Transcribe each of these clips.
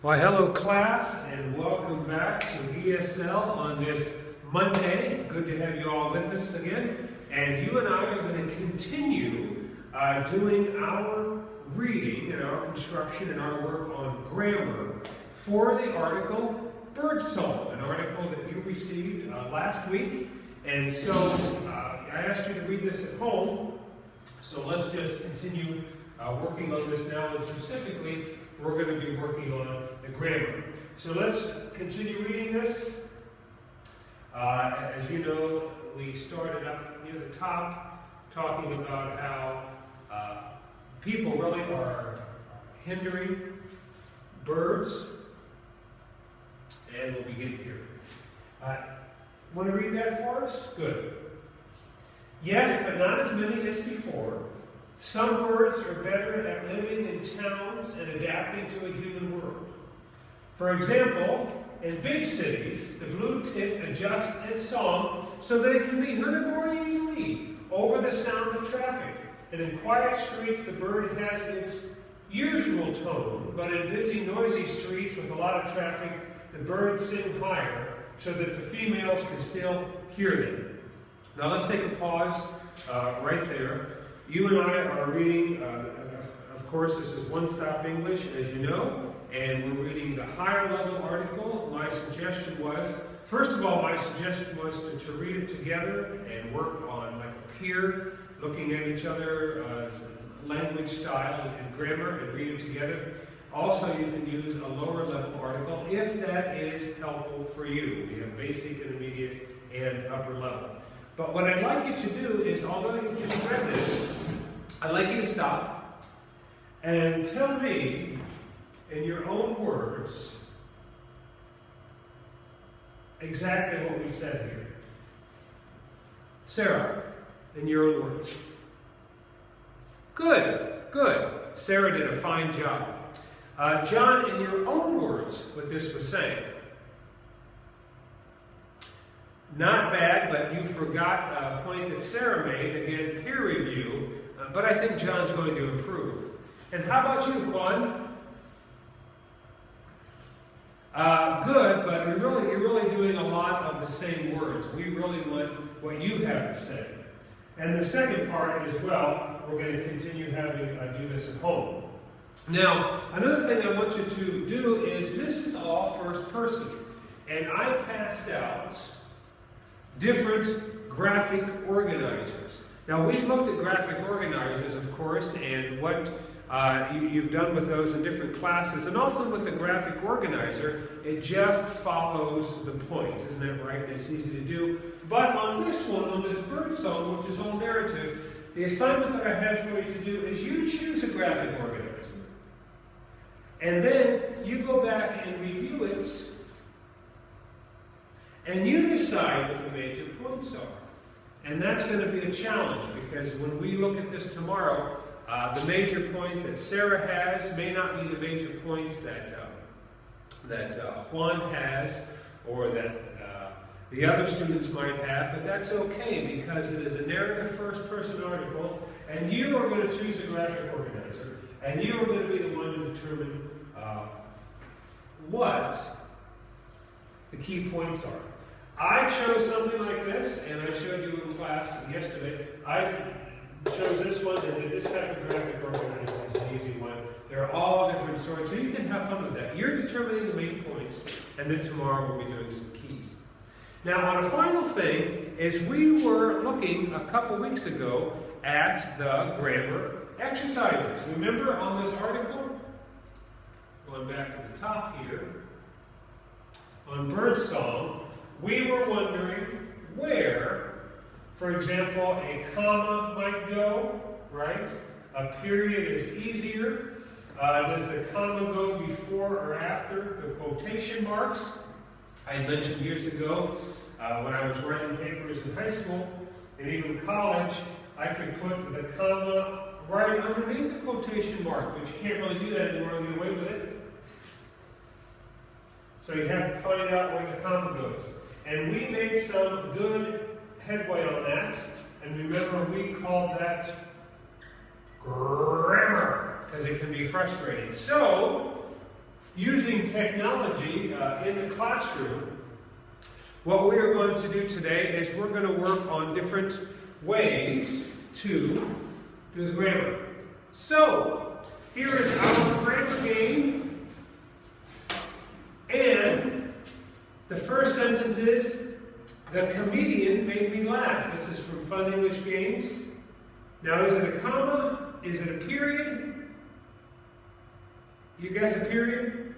Well, hello class, and welcome back to ESL on this Monday. Good to have you all with us again. And you and I are going to continue doing our reading and our construction and our work on grammar for the article Birdsong, an article that you received last week. And so I asked you to read this at home. So let's just continue working on this now, and specifically we're going to be working on the grammar. So let's continue reading this. As you know, we started up near the top talking about how people really are hindering birds. And we'll begin here. Want to read that for us? Good. Yes, but not as many as before. Some birds are better at living in towns and adapting to a human world. For example, in big cities, the blue tit adjusts its song so that it can be heard more easily over the sound of traffic. And in quiet streets, the bird has its usual tone, but in busy, noisy streets with a lot of traffic, the birds sing higher so that the females can still hear them. Now let's take a pause right there. You and I are reading, of course, this is One Stop English, as you know, and we're reading the higher level article. My suggestion was, first of all, my suggestion was to read it together and work on like a peer, looking at each other's language style and grammar and read it together. Also, you can use a lower level article if that is helpful for you. We have basic, intermediate, and upper level. But what I'd like you to do is, although you just read this, I'd like you to stop and tell me, in your own words, exactly what we said here. Sarah, in your own words. Good, good. Sarah did a fine job. John, in your own words, what this was saying. Not bad, but you forgot a point that Sarah made. Again, peer review, but I think John's going to improve. And how about you, Juan? Good, but you're really doing a lot of the same words. We really want what you have to say. And the second part as well, we're going to continue having do this at home. Now, another thing I want you to do is, this is all first person. And I passed out different graphic organizers. Now, we've looked at graphic organizers, of course, and what you've done with those in different classes. And often with a graphic organizer, it just follows the point. Isn't that right? It's easy to do. But on this one, on this Birdsong, which is all narrative, the assignment that I have for you to do is you choose a graphic organizer. And then you go back and review it, and you decide what the major points are. And that's going to be a challenge, because when we look at this tomorrow, the major point that Sarah has may not be the major points that Juan has, or that the other students might have, but that's okay, because it is a narrative first-person article, and you are going to choose a graphic organizer, and you are going to be the one to determine what the key points are. I chose something like this, and I showed you in class yesterday. I chose this one, and this type of graphic organizer is an easy one. They're all different sorts, so you can have fun with that. You're determining the main points, and then tomorrow we'll be doing some keys. Now, on a final thing, is we were looking a couple weeks ago at the grammar exercises. Remember on this article? Going back to the top here, on Birdsong, we were wondering where, for example, a comma might go, right? A period is easier. Does the comma go before or after the quotation marks? I mentioned years ago when I was writing papers in high school and even college, I could put the comma right underneath the quotation mark, but you can't really do that anymore and get away with it. So you have to find out where the comma goes. And we made some good headway on that. And remember, we called that grammar, because it can be frustrating. So, using technology in the classroom, what we are going to do today is we're going to work on different ways to do the grammar. So, here is our grammar game, and the first sentence is, the comedian made me laugh. This is from Fun English Games. Now, is it a comma? Is it a period? You guess a period?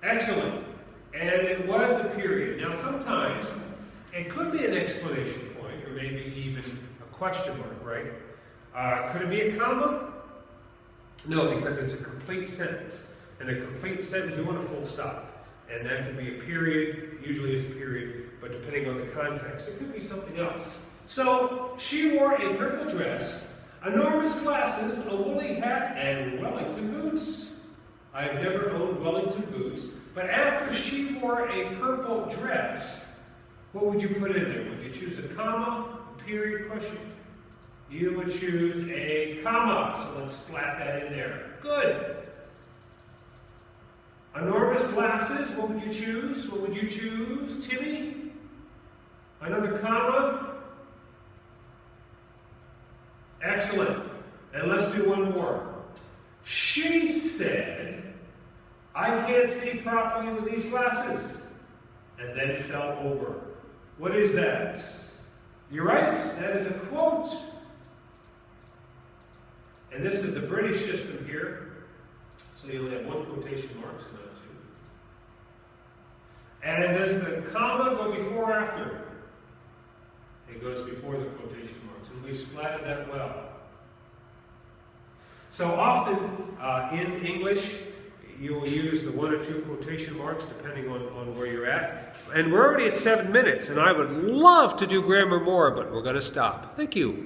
Excellent. And it was a period. Now, sometimes it could be an exclamation point, or maybe even a question mark, right? Could it be a comma? No, because it's a complete sentence. And a complete sentence, you want a full stop. And that could be a period, usually it's a period, but depending on the context, it could be something else. So, she wore a purple dress, enormous glasses, a woolly hat, and Wellington boots. I have never owned Wellington boots, but after she wore a purple dress, what would you put in there? Would you choose a comma, a period, question? You would choose a comma, so let's slap that in there. Good. Enormous glasses, what would you choose? What would you choose, Timmy? Another comma? Excellent. And let's do one more. She said, I can't see properly with these glasses. And then fell over. What is that? You're right, that is a quote. And this is the British system here. So you only have one quotation mark, so not two. And does the comma go before or after? It goes before the quotation marks. And we splatted that well. So often in English, you will use the one or two quotation marks depending on where you're at. And we're already at 7 minutes, and I would love to do grammar more, but we're going to stop. Thank you.